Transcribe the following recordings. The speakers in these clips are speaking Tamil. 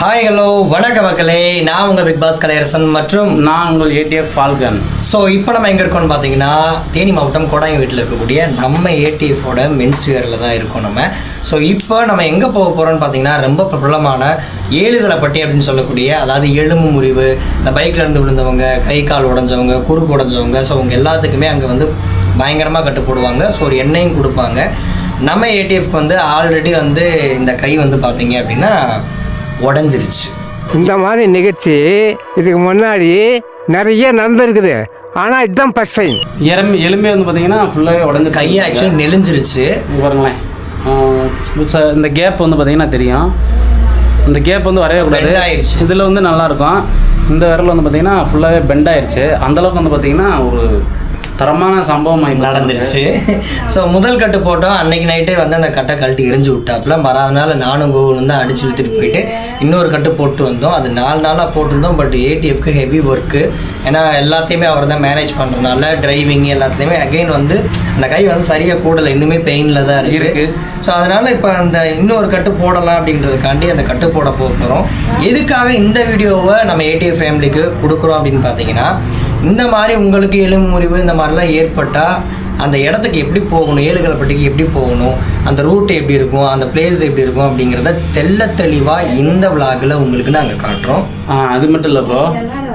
ஹாய் ஹலோ வணக்க மக்களே, நான் உங்கள் பிக் பாஸ் கலையரசன் மற்றும் நான் உங்கள் ஏடிஎஃப் ஃபால்கன். ஸோ இப்போ நம்ம எங்கே இருக்கோம்னு பார்த்தீங்கன்னா தேனி மாவட்டம் கோடாங்கி வீட்டில் இருக்கக்கூடிய நம்ம ஏடிஎஃபோட மென்ஸ் வியரில் தான் இருக்கோம் நம்ம. ஸோ இப்போ நம்ம எங்கே போக போகிறோம்னு பார்த்தீங்கன்னா ரொம்ப பிரபலமான ஏழுதலைப்பட்டி அப்படின்னு சொல்லக்கூடிய, அதாவது எலும்பு முறிவு, இந்த பைக்கில் இருந்து விழுந்தவங்க, கை கால் உடஞ்சவங்க, குறுக்கு உடஞ்சவங்க, ஸோ அவங்க எல்லாத்துக்குமே அங்கே வந்து பயங்கரமாக கட்டு போடுவாங்க. ஸோ ஒரு எண்ணெயும் கொடுப்பாங்க. நம்ம ஏடிஎஃப்க்கு வந்து ஆல்ரெடி வந்து இந்த கை வந்து பார்த்தீங்க அப்படின்னா உடஞ்சிருச்சு. இந்த மாதிரி நிகழ்ச்சி இதுக்கு முன்னாடி நிறைய நடந்திருக்குது, ஆனால் இதுதான் ஃபர்ஸ்ட் டைம். எலும்பே வந்து பார்த்தீங்கன்னா ஃபுல்லாகவே உடஞ்சி கை ஆக்சுவலி நெளிஞ்சிருச்சு. பாருங்களேன், இந்த கேப் வந்து பார்த்தீங்கன்னா தெரியும். இந்த கேப் வந்து வரையவே கூடாது. இதில் வந்து நல்லாயிருக்கும். இந்த விரல் வந்து பார்த்தீங்கன்னா ஃபுல்லாகவே பெண்ட் ஆயிடுச்சு. அந்தளவுக்கு வந்து பார்த்தீங்கன்னா ஒரு தரமான சம்பவம் நடந்துருச்சு. ஸோ முதல் கட்டு போட்டோம். அன்னைக்கு நைட்டே வந்து அந்த கட்டை கழட்டி எரிஞ்சு விட்டாப்புல. மறாதனால நானும் கோகுலும் தான் அடிச்சு இழுத்துட்டு போயிட்டு இன்னொரு கட்டு போட்டு வந்தோம். அது 4 நாளாக போட்டிருந்தோம். பட் ஏடிஎஃப்க்கு ஹெவி ஒர்க்கு. ஏன்னா எல்லாத்தையுமே அவர் தான் மேனேஜ் பண்ணுறதுனால டிரைவிங் எல்லாத்துலேயுமே அகெயின் வந்து அந்த கை வந்து சரியாக கூடலை, இன்னுமே பெயினில் தான் இருக்குது. ஸோ அதனால் இப்போ அந்த இன்னொரு கட்டு போடலாம் அப்படின்றதுக்காண்டி அந்த கட்டு போட போகிறோம். எதுக்காக இந்த வீடியோவை நம்ம ஏடிஎஃப் ஃபேமிலிக்கு கொடுக்குறோம் அப்படின்னு பார்த்தீங்கன்னா, இந்த மாதிரி உங்களுக்கு எலும்பு முறிவு இந்த மாதிரிலாம் ஏற்பட்டால் அந்த இடத்துக்கு எப்படி போகணும், ஏழுதலைப்பட்டிக்கு எப்படி போகணும், அந்த ரூட் எப்படி இருக்கும், அந்த பிளேஸ் எப்படி இருக்கும் அப்படிங்கிறத தெளிவாக இந்த விளாகில் உங்களுக்கு நாங்கள் காட்டுறோம். அது மட்டும் இல்லை ப்ரோ,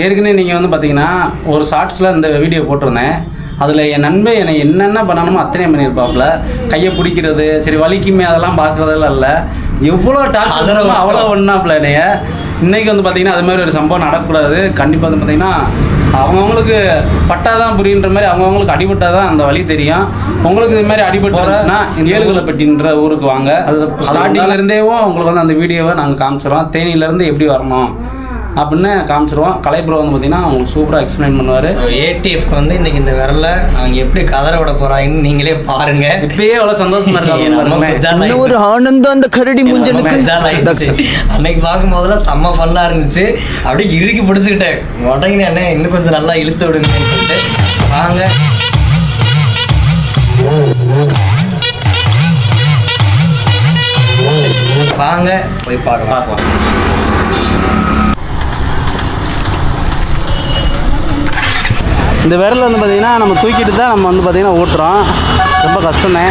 ஏற்கனவே நீங்கள் வந்து பார்த்தீங்கன்னா ஒரு ஷார்ட்ஸில் இந்த வீடியோ போட்டிருந்தேன். அதில் என் நண்பன் என்னை என்னென்ன பண்ணணுமோ அத்தனையும் பண்ணியிருப்பாப்புல. கையை பிடிக்கிறது, சரி வலிக்குமே, அதெல்லாம் பார்க்குறதெல்லாம் இல்லை. எவ்வளோ டார்ச்சர் அவ்வளோ ஒன்றாப்புல என்னைய. இன்றைக்கி வந்து பார்த்திங்கன்னா அது மாதிரி ஒரு சம்பவம் நடக்கக்கூடாது. கண்டிப்பாக வந்து பார்த்திங்கன்னா அவங்கவுங்களுக்கு பட்டாதான் புரியுன்ற மாதிரி அவங்கவுங்களுக்கு அடிபட்டால் தான் அந்த வழி தெரியும். உங்களுக்கு இது மாதிரி அடிபட்டுச்சுன்னா ஏழுதலைப்பட்டின்ற ஊருக்கு வாங்க. அது ஸ்டார்டிங்லேருந்தேவும் உங்களுக்கு வந்து அந்த வீடியோவை நாங்கள் காமிச்சிடறோம். தேனியிலேருந்து எப்படி வரணும் அப்படின்னு காமிச்சிருவோம். கலைப்புறம் வந்து பார்த்தீங்கன்னா உங்களுக்கு சூப்பராக எக்ஸ்பிளைன் பண்ணுவார். ஸோ ஏடிஎஃப்க்கு வந்து இன்றைக்கி இந்த விரல அவங்க எப்படி கதற விட போகிறாங்கன்னு நீங்களே பாருங்கள். இப்பயே எவ்வளோ சந்தோஷமா இருக்காங்க. ஒரு ஆனந்தம் அந்த கரடி முஞ்சனுக்கு. அன்னைக்கு பார்க்கும்போதெல்லாம் செம்ம பண்ணா இருந்துச்சு. அப்படியே இறுக்கி பிடிச்சிக்கிட்டேன். உடனே என்ன இன்னும் கொஞ்சம் நல்லா இழுத்து விடுங்கன்னு சொல்லிட்டு வாங்க வாங்க போய் பார்க்கலாம். இந்த விரல் வந்து பார்த்திங்கன்னா நம்ம தூக்கிட்டு தான் நம்ம வந்து பார்த்திங்கன்னா ஓட்டுறோம். ரொம்ப கஷ்டமே.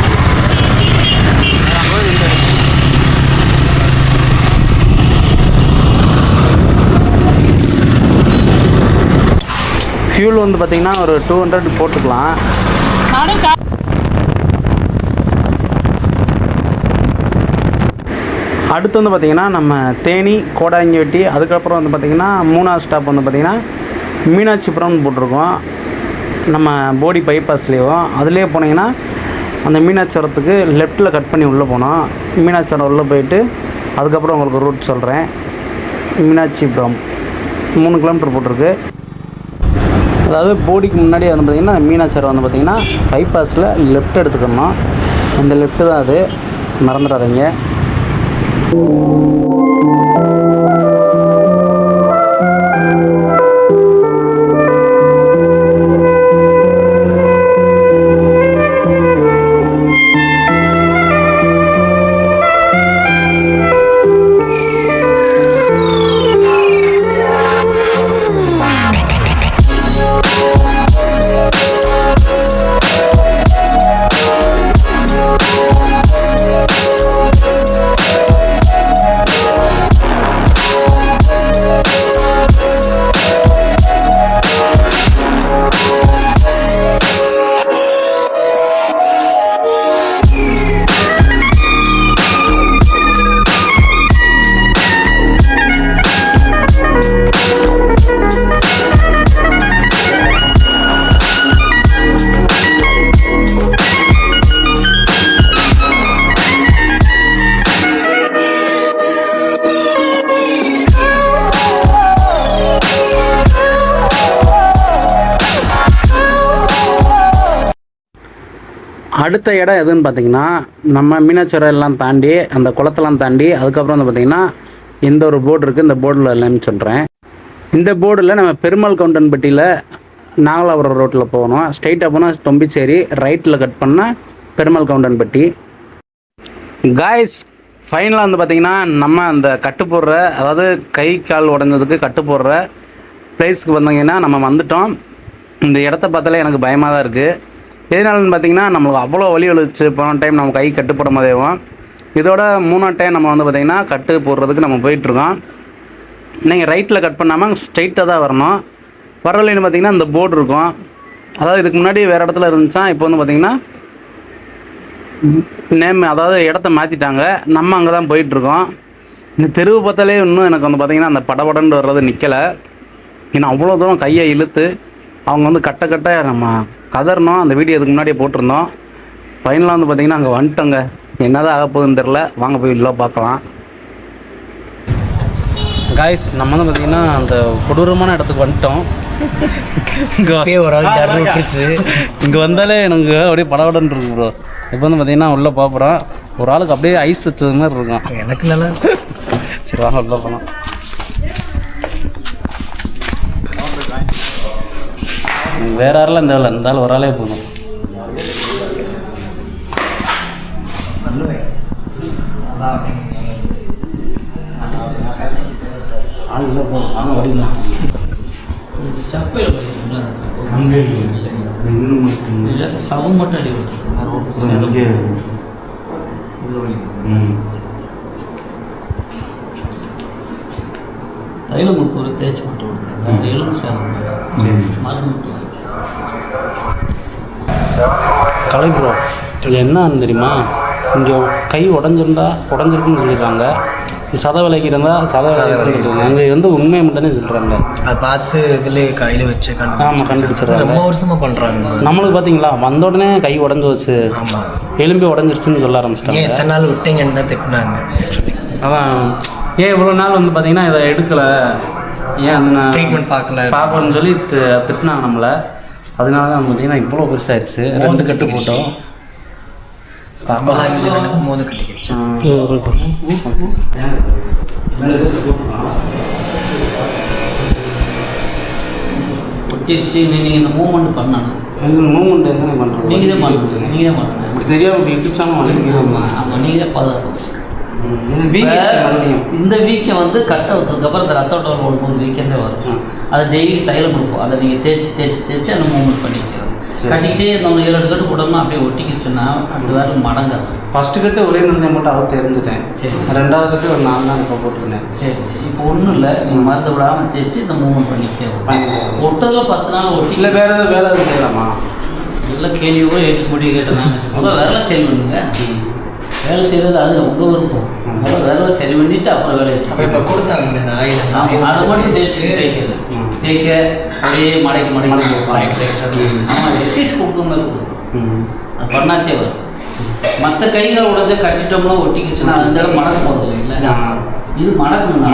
ஃபியூல் வந்து பார்த்திங்கன்னா ஒரு 200 போட்டுக்கலாம். அடுத்து வந்து பார்த்திங்கன்னா நம்ம தேனி கோடாங்கி வெட்டி, அதுக்கப்புறம் வந்து பார்த்திங்கன்னா 3ஆவது ஸ்டாப் வந்து பார்த்திங்கன்னா மீனாட்சிபுரம்னு போட்டிருக்கோம். நம்ம போடி பைபாஸ்லேயும் அதுலேயே போனீங்கன்னா அந்த மீனாட்சிபுரத்துக்கு லெஃப்ட்டில் கட் பண்ணி உள்ளே போனோம். மீனாட்சிபுரம் உள்ளே போயிட்டு அதுக்கப்புறம் உங்களுக்கு ரூட் சொல்கிறேன். மீனாட்சிபுரம் 3 கிலோமீட்டர் போட்டிருக்கு. அதாவது போடிக்கு முன்னாடி வந்து பார்த்திங்கன்னா மீனாட்சிபுரம் வந்து பார்த்திங்கன்னா பைபாஸில் லெஃப்ட் எடுத்துக்கணும். அந்த லெஃப்ட்டு தான் அது, மறந்துடாதீங்க. அடுத்த இடம் எதுன்னு பார்த்திங்கன்னா நம்ம மீனாட்சிபுரம் எல்லாம் தாண்டி அந்த குளத்தெல்லாம் தாண்டி அதுக்கப்புறம் வந்து பார்த்திங்கன்னா இந்த ஒரு போர்டு இருக்குது. இந்த போர்டில் எல்லாமே சொல்கிறேன். இந்த போர்டில் நம்ம பெருமாள் கவுண்டன்பட்டியில் நாகலாபுரம் ரோட்டில் போகணும். ஸ்ட்ரைட்டாக போனால் தொம்பிச்சேரி, ரைட்டில் கட் பண்ணால் பெருமாள் கவுண்டன்பட்டி. காய்ஸ் ஃபைனலாக வந்து பார்த்திங்கன்னா நம்ம அந்த கட்டு போடுற, அதாவது கை கால் உடஞ்சதுக்கு கட்டு போடுற ப்ளேஸ்க்கு வந்தீங்கன்னா நம்ம வந்துட்டோம். இந்த இடத்த பார்த்தாலே எனக்கு பயமாக தான் இருக்குது. எதனாலன்னு பார்த்தீங்கன்னா நம்மளுக்கு அவ்வளோ வலி வலிச்சு போன டைம் நம்ம கை கட்டு போடும் போதேவும். இதோட 3ஆவது டைம் நம்ம வந்து பார்த்திங்கன்னா கட்டு போடுறதுக்கு நம்ம போயிட்டுருக்கோம். நீங்கள் ரைட்டில் கட் பண்ணாமல் ஸ்ட்ரைட்டாக தான் வரணும். வரலைன்னு பார்த்திங்கன்னா இந்த போர்டு இருக்கும். அதாவது இதுக்கு முன்னாடி வேறு இடத்துல இருந்துச்சா, இப்போ வந்து பார்த்திங்கன்னா நேம், அதாவது இடத்த மாற்றிட்டாங்க. நம்ம அங்கே தான் போயிட்டுருக்கோம். இந்த தெருவை பார்த்தாலே இன்னும் எனக்கு வந்து பார்த்திங்கன்னா அந்த படபடன்னு வர்றது நிற்கலை. ஏன்னா அவ்வளோ தூரம் கையை இழுத்து அவங்க வந்து கட்ட நம்ம கதறணும். அந்த வீடியோ இதுக்கு முன்னாடியே போட்டிருந்தோம். ஃபைனலாக வந்து பார்த்திங்கன்னா அங்கே வந்துட்டோங்க. என்ன தான் ஆக போகுதுன்னு தெரில. வாங்க போய் இல்லை பார்க்கலாம். காய்ஸ், நம்ம வந்து பார்த்திங்கன்னா அந்த கொடூரமான இடத்துக்கு வந்துட்டோம். இங்கே ஒரு ஆள் டர் விட்டுருச்சு. இங்கே வந்தாலே எனக்கு அப்படியே படபடன்னு இருக்கு ப்ரோ. இப்போ வந்து பார்த்திங்கன்னா உள்ளே பார்க்குறோம். ஒரு ஆளுக்கு அப்படியே ஐஸ் வச்சது மாதிரி இருக்கும். எனக்கு நல்லா இருக்கு. சரி வாங்க உள்ளே போகலாம். வேற யாரெல்லாம் இந்த வேலை இருந்தாலும் ஒரு ஆளே போகணும். ஆள் இல்லை போ, வாங்க வடிக்கலாம். சவு மட்டும் அடி தைலம் கொடுத்து ஒரு தேய்ச்சி மட்டும் விடுங்க. எலும்பு சேதம் மருந்து மட்டும் கலை ப்ரோ, இது என்னன்னு தெரியுமா? இங்கே கை உடஞ்சிருக்குன்னு சொல்லிடுறாங்க. சதை விலைக்கு இருந்தால் சதை அங்கே வந்து உண்மையை மட்டும்தான் சொல்கிறாங்க. அதை பார்த்து இதில் கையில் வச்சு ஆமாம் கண்டுபிடிச்சிடுறாங்க. ரொம்ப வருஷமாக பண்ணுறாங்க. நம்மளுக்கு பார்த்தீங்களா, வந்த உடனே கை உடஞ்சி வச்சு ஆமாம் எலும்பி உடஞ்சிருச்சுன்னு சொல்ல ஆரம்பிச்சிட்டாங்க. எத்தனை நாள் விட்டீங்கன்னு தான் திட்டினாங்க ஆக்சுவலி. அதான் ஏன் இவ்வளோ நாள் வந்து பார்த்தீங்கன்னா இதை எடுக்கலை, ஏன் அந்த ட்ரீட்மெண்ட் பார்க்கலன்னு சொல்லி திட்டினாங்க நம்மளை. அதனால தான் பார்த்தீங்கன்னா இவ்வளோ பெருசாகிடுச்சு. 2 கட்டு போட்டோம். மோது கட்டிக்கிடுச்சு. ஒட்டிடுச்சு. நீங்கள் இந்த மூவ்மெண்ட் பண்ணணும். மூவ்மெண்ட் என்ன பண்ணுறோம்? நீங்கள் தான் பண்ணணும். நீங்கள் தான் பண்ணணும். இப்படி தெரியாமல் இப்படி இடிச்சாலும் ஆமாம், நீங்கள் தான் பாதுகாப்பு. இந்த இந்த வீக்கம் வந்து கட்ட வச்சதுக்கப்புறம் இந்த ரத்த ஓட்டம் ஓடும்போது வீக்கமே வரும். அதை டெய்லி தைலம் கொடுப்போம். அதை நீங்கள் தேய்ச்சி அந்த மூவ்மெண்ட் பண்ணிக்கிறோம். கட்டிக்கிட்டே இருந்தவங்க 7 கட்டு போட்டோம்னா அப்படியே ஒட்டிக்கிச்சுன்னா அது வேறு மடங்காது. ஃபஸ்ட்டு கட்டு ஒரே நிலையை மட்டும் அவள் தெரிஞ்சுட்டேன். சரி, 2வது கட்டு ஒரு 4 நாள் இப்போ போட்டிருந்தேன். சரி, இப்போ ஒன்றும் இல்லை. நீங்கள் மருந்து விடாமல் தேய்ச்சி இந்த மூவ்மெண்ட் பண்ணிக்கிட்டே ஒட்டுறதுல 10 நாள் ஒட்டி. இல்லை வேறு எதுவும் செய்யலாமா? இல்லை கேள்வி கூட ஏற்றி போட்டி கேட்டேன். முதல்ல வேலை சரி பண்ணுங்க. வேலை செய்கிறது அது உங்கள் விருப்பம். முதல்ல வேலை சரி பண்ணிவிட்டு அப்புறம் வேலையை செய்யணும். இப்போ கொடுத்தாங்க இந்த ஆயில். அதை மட்டும் தேய்க்க அப்படியே மடக்கி ஆமாம், எக்ஸசைஸ் கொடுக்குற மாதிரி கொடுக்கும். அது பண்ணாத்தே வரும். மற்ற கைகள் உடஞ்ச கட்டிட்டோம்னா ஒட்டிக்கிச்சுன்னா அந்த இடம் மடக்க போகிறது இல்லை. இது மடக்கணும்.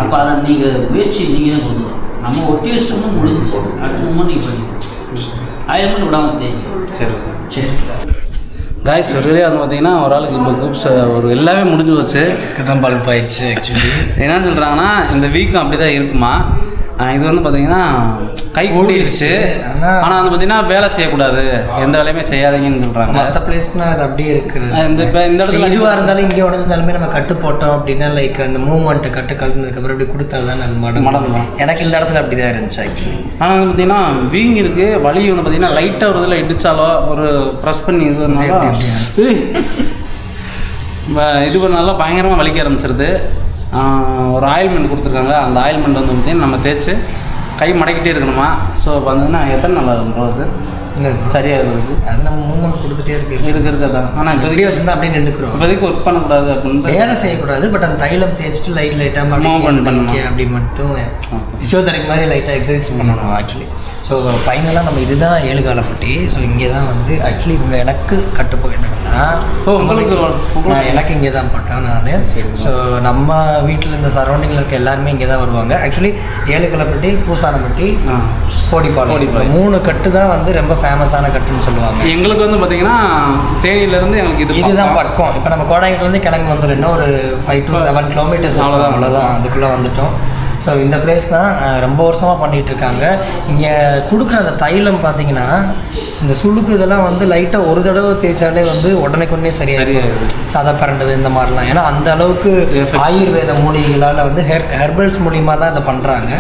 அப்போ அதை நீங்கள் முயற்சி நீங்கள் தான் கொண்டு வரும். நம்ம ஒட்டி வச்சிட்டோம்னா முடிஞ்சிச்சு. அடுத்த மூமெண்ட் நீங்கள் பண்ணிக்கணும். ஆயிரம் விடாமல் தேய்க்கும். சரி சரி காய்ஸ், ஒரே வந்து பார்த்தீங்கன்னா ஒரு ஆளுக்கு இப்போ குரூப்ஸ் ஒரு எல்லாமே முடிஞ்சு வச்சு தான் பல்ப் ஆயிடுச்சு. ஆக்சுவலி என்ன சொல்கிறாங்கன்னா இந்த வீக்கம் அப்படி தான் இருக்குமா. இது வந்து பார்த்தீங்கன்னா கை கூடிருச்சு. ஆனால் வந்து பார்த்தீங்கன்னா வேலை செய்யக்கூடாது, எந்த வேலையுமே செய்யாதீங்கன்னு சொல்கிறாங்க. மற்ற பிளேஸ்னால் அது அப்படியே இருக்குது. இந்த இடத்துல இதுவாக இருந்தாலும் இங்கே உடஞ்சிருந்தாலுமே நம்ம கட்டு போட்டோம் அப்படின்னா லைக் அந்த மூவ்மெண்ட்டை கட்டு கலந்ததுக்கப்புறம் இப்படி கொடுத்தா தானே அது மடங்கலாம். எனக்கு இந்த இடத்துல அப்படி தான் இருந்துச்சு ஆக்சுவலி. ஆனால் வந்து பார்த்தீங்கன்னா வீங்கி இருக்குது. வலி வந்து பார்த்தீங்கன்னா லைட்டாக ஒரு இதில் இடித்தாலோ ஒரு ப்ரெஸ் பண்ணி இது பண்ணாலும் பயங்கரமாக வலிக்க ஆரம்பிச்சிருது. ஒரு ஆயில்மெண்ட் கொடுத்துருக்காங்க. அந்த ஆயில்மெண்ட் வந்து பார்த்தீங்கன்னா நம்ம தேய்ச்சி கை மடக்கிட்டே இருக்கணுமா. ஸோ இப்போ வந்ததுன்னா எத்தனை நாள் ஆகும் அது சரியாக இருக்குது? அது நம்ம மூவ்மெண்ட் கொடுத்துட்டே இருக்கிறதான். ஆனால் வீடியோ வச்சுருந்தா அப்படியே நின்றுக்கிறோம். இப்போதைக்கு ஒர்க் பண்ணக்கூடாது அப்படின்னு வேலை செய்யக்கூடாது. பட் அந்த தைலம் தேய்ச்சிட்டு லைட்டாக பண்ணிக்க அப்படி மட்டும் ஃபிசியோதெரபி மாதிரி லைட்டாக எக்ஸசைஸ் பண்ணணும் ஆக்சுவலி. ஸோ ஃபைனலாக நம்ம இதுதான் 7 காலப்பட்டி. ஸோ இங்கே தான் வந்து ஆக்சுவலி இவங்க எனக்கு கட்டு போயிட்டாங்கன்னா எனக்கு இங்கே தான் போட்டேன் நான். ஸோ நம்ம வீட்டில் இந்த சரௌண்டிங்கில் இருக்க எல்லாருமே இங்கே தான் வருவாங்க. ஆக்சுவலி 7 காலப்பட்டி, பூசானப்பட்டி, கோடிப்பாளையம் 3 கட்டு தான் வந்து ரொம்ப ஃபேமஸான கட்டுன்னு சொல்லுவாங்க. எங்களுக்கு வந்து பார்த்தீங்கன்னா தேனியிலேருந்து எங்களுக்கு இதுதான் பக்கம். இப்போ நம்ம கோடாங்கிலேருந்து கிளம்பி வந்துடும். இன்னும் ஒரு 5 to 7 கிலோமீட்டர்ஸ் அவ்வளோதான். அதுக்குள்ளே வந்துட்டோம். ஸோ இந்த பிளேஸ் தான் ரொம்ப வருஷமாக பண்ணிகிட்டு இருக்காங்க. இங்கே கொடுக்குற அந்த தைலம் பார்த்தீங்கன்னா இந்த சுளுக்கு இதெல்லாம் வந்து லைட்டாக ஒரு தடவை தேய்ச்சாலே வந்து உடனே சரியாயிடும். சதை பரண்டது இந்த மாதிரிலாம். ஏன்னா அந்த அளவுக்கு ஆயுர்வேத மூலிகைகளால் வந்து ஹெர்பல்ஸ் மூலியமாக தான் இதை பண்ணுறாங்க.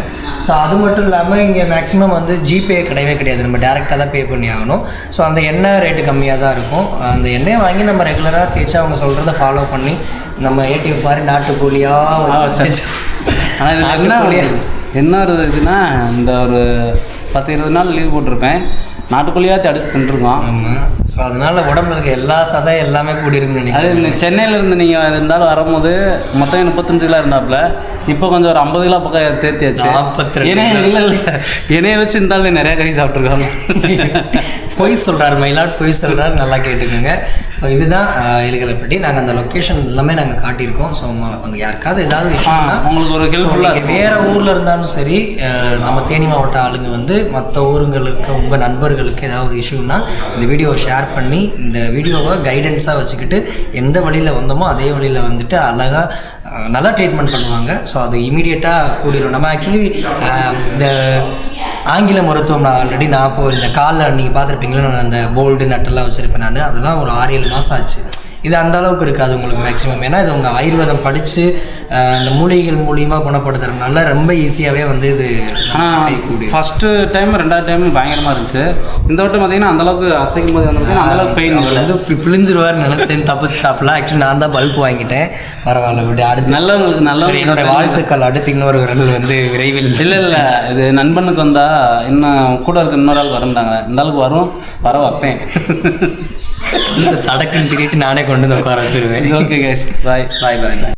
ஸோ அது மட்டும் இல்லாமல் இங்கே மேக்ஸிமம் வந்து ஜிபே கிடையாது, நம்ம டேரெக்டாக தான் பே பண்ணி ஆகணும். ஸோ அந்த எண்ணெய் ரேட்டு கம்மியாக தான் இருக்கும். அந்த எண்ணெயை வாங்கி நம்ம ரெகுலராக தேய்ச்சி அவங்க சொல்கிறத ஃபாலோ பண்ணி நம்ம ஏடிஎஃப் மாதிரி நாட்டுக்கோழியாக வச்சு. ஆனால் இதில் என்ன ஒரு இதுன்னா, இந்த ஒரு 10-20 நாள் லீவ் போட்டிருப்பேன், நாட்டுக்கோழியாக அடிச்சு தின்றுருக்கோம். ஆமாம். ஸோ அதனால் உடம்புல இருக்க எல்லா சதையும் எல்லாமே கூடியிருக்குன்னு நினைக்கிறேன். அது சென்னையிலேருந்து நீங்கள் இருந்தாலும் வரும்போது மொத்தம் 35 கிலோ இருந்தாப்புல, இப்போ கொஞ்சம் ஒரு 50 கிலோ பக்கம் தேர்த்தியாச்சு. 42 இல்லை என்னைய வச்சு இருந்தாலும் நிறையா கறி சாப்பிட்ருக்காங்க. பொய் சொல்கிறார் மயிலாட், பொய் சொல்கிறார், நல்லா கேட்டுக்கோங்க. ஸோ இதுதான் இலுகலைப்பட்டி. நாங்கள் அந்த லொக்கேஷன் எல்லாமே நாங்கள் காட்டியிருக்கோம். ஸோ அங்கே யாருக்காவது ஏதாவது விஷயம்னா உங்களுக்கு ஒரு ஹெல்ப்ஃபுல்லாக வேறு ஊரில் இருந்தாலும் சரி, நம்ம தேனி மாவட்ட ஆளுங்க வந்து மற்ற ஊருங்களுக்கு உங்கள் நண்பர்களுக்கு ஏதாவது ஒரு இஷ்யூன்னா இந்த வீடியோவை ஷேர் பண்ணி இந்த வீடியோவை கைடன்ஸாக வச்சுக்கிட்டு எந்த வழியில் வந்தோமோ அதே வழியில் வந்துட்டு அழகாக நல்லா ட்ரீட்மெண்ட் பண்ணுவாங்க. ஸோ அது இமீடியட்டாக கூடிரும். நம்ம ஆக்சுவலி இந்த ஆங்கில மருத்துவம் நான் இப்போ இந்த காலில் நீங்கள் பார்த்துருப்பீங்களா, நான் அந்த போல்டு நட்டெல்லாம் வச்சுருப்பேன். நான் அதெல்லாம் ஒரு 6-7 மாதம் ஆச்சு. இது அந்த அளவுக்கு இருக்காது உங்களுக்கு மேக்ஸிமம். ஏன்னா இது உங்கள் ஆயுர்வேதம் படித்து இந்த மூலிகைகள் மூலியமாக குணப்படுத்துறதுனால ரொம்ப ஈஸியாகவே வந்து இது கைகூடி. ஃபஸ்ட்டு டைம் 2வது டைம் பயங்கரமாக இருந்துச்சு. இந்த வட்டம் பார்த்தீங்கன்னா அந்தளவுக்கு அசைக்கும் போது வந்து அந்தளவுக்கு பெயின் வந்து பிழிஞ்சிருவார்னு நினச்சேன், தப்பிச்சிட்டாப்ல. ஆக்சுவலி நான் தான் பல்ப் வாங்கிட்டேன். பரவாயில்ல விட்டு அடுத்து நல்லவங்களுக்கு நல்ல என்னோடய வாழ்த்துக்கள். அடுத்து இன்னொரு விரல் வந்து விரைவில் இல்லை இது நண்பனுக்கு வந்தால் இன்னும் கூட இருக்க இன்னொரு ஆளுக்கு வரண்டாங்க. இந்த ஆளுக்கு வர வைப்பேன். இந்த சடக்குன்னு திரிட்டு நானே கொண்டு வந்து உட்கார வச்சிருவேன். ஓகே கைஸ், பாய்.